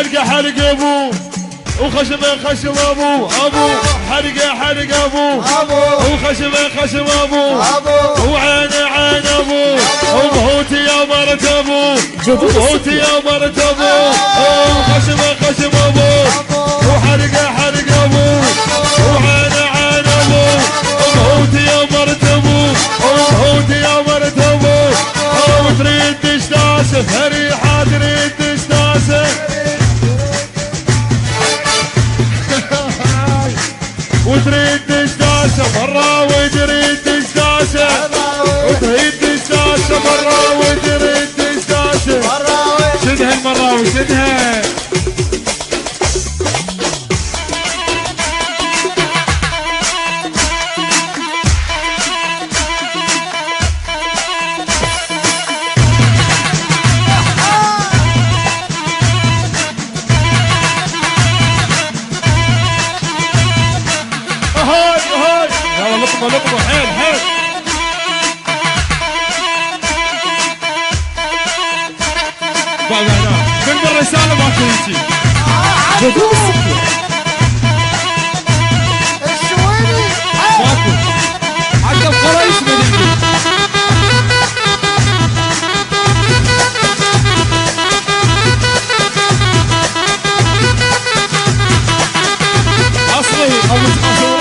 حلقه حلق ابو وخشمه خشم ابو حلقه ابو وخشمه خشم ابو وعينه عين ابو وبهوتي يا مرت ابو وبهوتي يا مرت ابو وخشمه خشم ابو وحلقه ابو وعينه عين ابو وبهوتي يا مرت ابو وبهوتي يا مرت ابو وتريد تشتاسه فريحه تريد تشتاسه وتريد تشتاسه مرة وتريد تشتاسه وتريد تشتاسه مرة وتريد تشتاسه شدها المراوي شدها لقمة حيل حيل بقى هنا من بالرسالة ماكو هيجي جدول السكر الشويني ماكو حتى القرايش مدينتي أصلي أصلي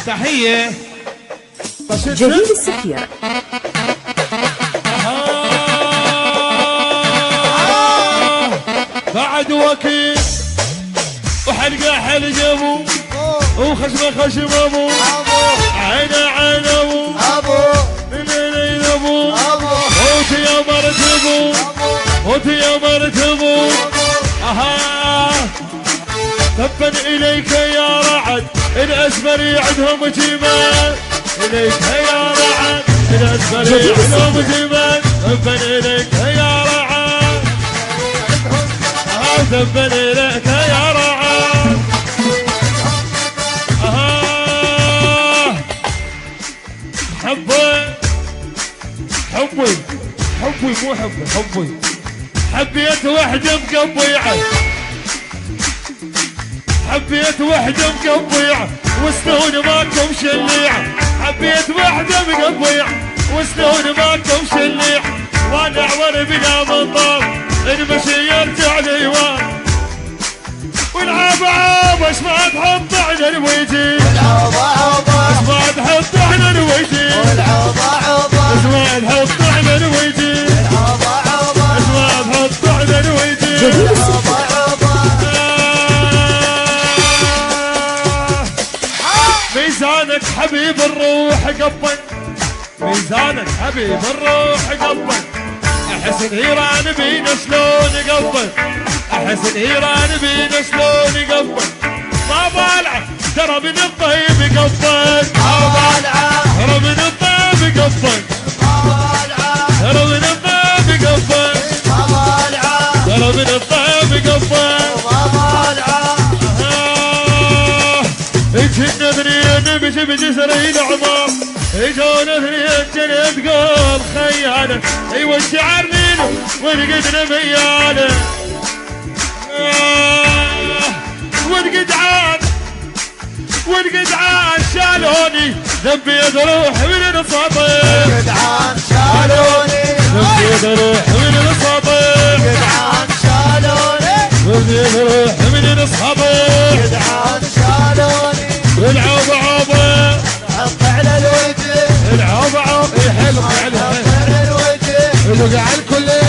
تحية جديد السكير بعد وكيل وحلقة حلق ابو وخشمه خشم ابو عينه عين ابو ليل ابو هوتي يا مرت ابو هوتي يا مرت ابو تبا اليك يا رعد الاسمري عندهم جمال اليك يا رعد الاسمري عندهم جمال تبا اليك يا رعد تبا اليك يا رعد حبي حبي حبي مو حبي حبي حبيت وحده مقبيعه حبيت وحده مقبيعه وسنون ماكم شليعه حبيت وحده مقبيعه وسنون ماكم شليعه وانا اعور بلا منظار المشي يرجع ليوان والعاب عاب اش ما تحط على الويجي والعاب عاب اش ما تحط على الويجي والعاب عاب اش ما تحط على الويجي والعاب عاب اش ما تحط على الويجي ميزانك حبيب الروح قبل ميزانك حبيب الروح قبل احس الهيران بينا شلون قبل احس الهيران بينا شلون قبل ما بالعه ترى من الطيب قبل ما بالعه ترى من الطيب قبل ما بالعه ترى من الطيب قبل ما بالعه ترى من الطيب قبل ما بالعه كنا اثنين بجي بجسرين عمار اجون اثنين جنت قول خيانة ايوه الشعر لينا ونقدنا ميانة والقدعان شالوني ذنبي يروح من الصديق القدعان شالوني ذنبي يروح من الصديق القدعان شالوني ذنبي يروح من الصديق القدعان شالوني العوبة عوبة حط على الوجه العوبة عوبة حلو على الوجه وقع الكل